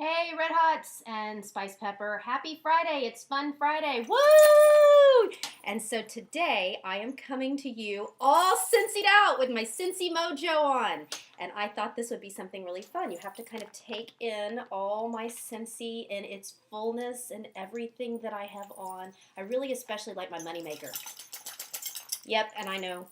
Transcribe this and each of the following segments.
Hey, Red Hots and Spice Pepper. Happy Friday. It's Fun Friday. Woo! And so today I am coming to you all Scentsied out with my Scentsy Mojo on. And I thought this would be something really fun. You have to kind of take in all my Scentsy in its fullness and everything that I have on. I really especially like my moneymaker. Yep, and I know.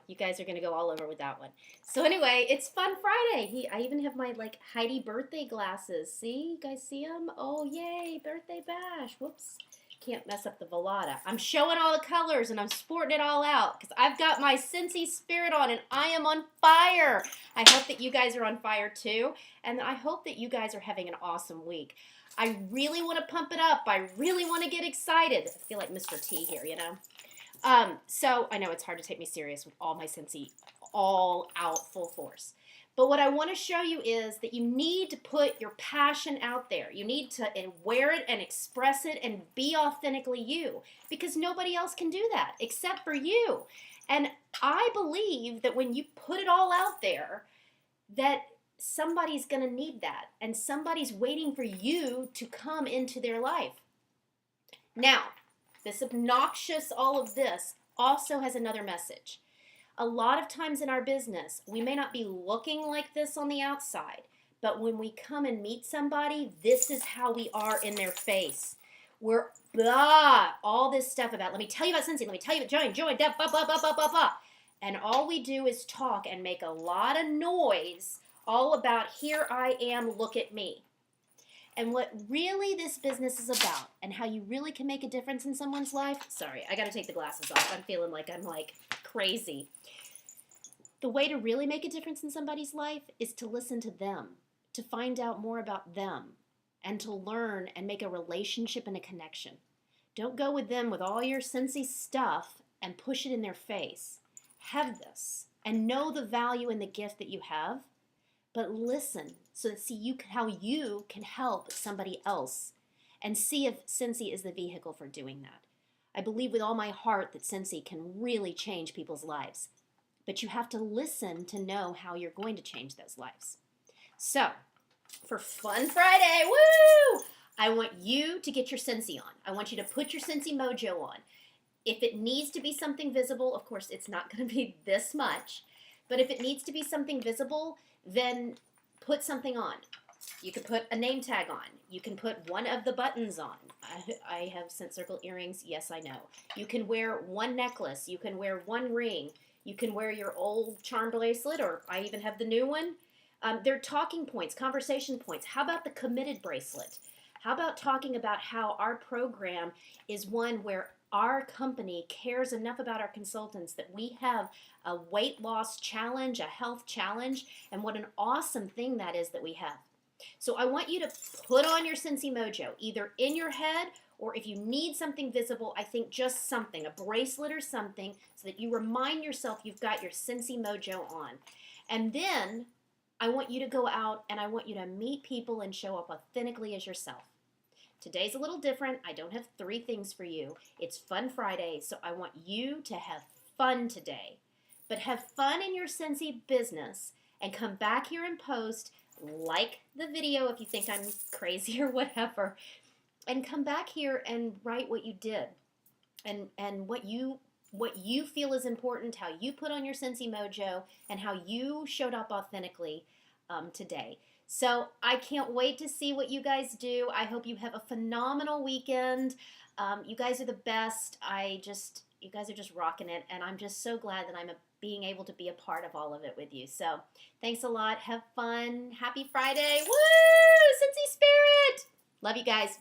You guys are going to go all over with that one. So anyway, it's Fun Friday. I even have my like Heidi birthday glasses. See? You guys see them? Oh, yay, birthday bash. Whoops. Can't mess up the Velada. I'm showing all the colors and I'm sporting it all out because I've got my Scentsy spirit on and I am on fire. I hope that you guys are on fire too. And I hope that you guys are having an awesome week. I really want to pump it up. I really want to get excited. I feel like Mr. T here, you know? So I know it's hard to take me serious with all my Scentsy all out full force. But what I want to show you is that you need to put your passion out there. You need to wear it and express it and be authentically you because nobody else can do that except for you. And I believe that when you put it all out there, that somebody's going to need that and somebody's waiting for you to come into their life. Now, this obnoxious all of this also has another message. A lot of times in our business, we may not be looking like this on the outside, but when we come and meet somebody, this is how we are in their face. We're all this stuff about, let me tell you about Scentsy, let me tell you about join, blah, blah, blah, blah, blah, blah. And all we do is talk and make a lot of noise all about here I am, look at me. And what really this business is about and how you really can make a difference in someone's life. Sorry, I got to take the glasses off. I'm feeling like I'm like crazy. The way to really make a difference in somebody's life is to listen to them, to find out more about them, and to learn and make a relationship and a connection. Don't go with them with all your Scentsy stuff and push it in their face. Have this and know the value and the gift that you have. But listen so that see how you can help somebody else and see if Scentsy is the vehicle for doing that. I believe with all my heart that Scentsy can really change people's lives. But you have to listen to know how you're going to change those lives. So, for Fun Friday, woo! I want you to get your Scentsy on. I want you to put your Scentsy Mojo on. If it needs to be something visible, of course, it's not going to be this much. But if it needs to be something visible, then put something on. You can put a name tag on. You can put one of the buttons on. I have scent circle earrings. Yes, I know. You can wear one necklace. You can wear one ring. You can wear your old charm bracelet, or I even have the new one. They're talking points, conversation points. How about the committed bracelet? How about talking about how our program is one where our company cares enough about our consultants that we have a weight loss challenge, a health challenge, and what an awesome thing that is that we have. So I want you to put on your Scentsy Mojo, either in your head or if you need something visible, I think just something, a bracelet or something, so that you remind yourself you've got your Scentsy Mojo on. And then I want you to go out and I want you to meet people and show up authentically as yourself. Today's a little different. I don't have 3 things for you. It's Fun Friday, so I want you to have fun today. But have fun in your Scentsy business and come back here and post, like the video if you think I'm crazy or whatever, and come back here and write what you did and what you feel is important, how you put on your Scentsy Mojo, and how you showed up authentically today. So I can't wait to see what you guys do. I hope you have a phenomenal weekend. You guys are the best. You guys are just rocking it, and I'm just so glad that I'm being able to be a part of all of it with you. So thanks a lot. Have fun. Happy Friday. Woo! Scentsy Spirit. Love you guys.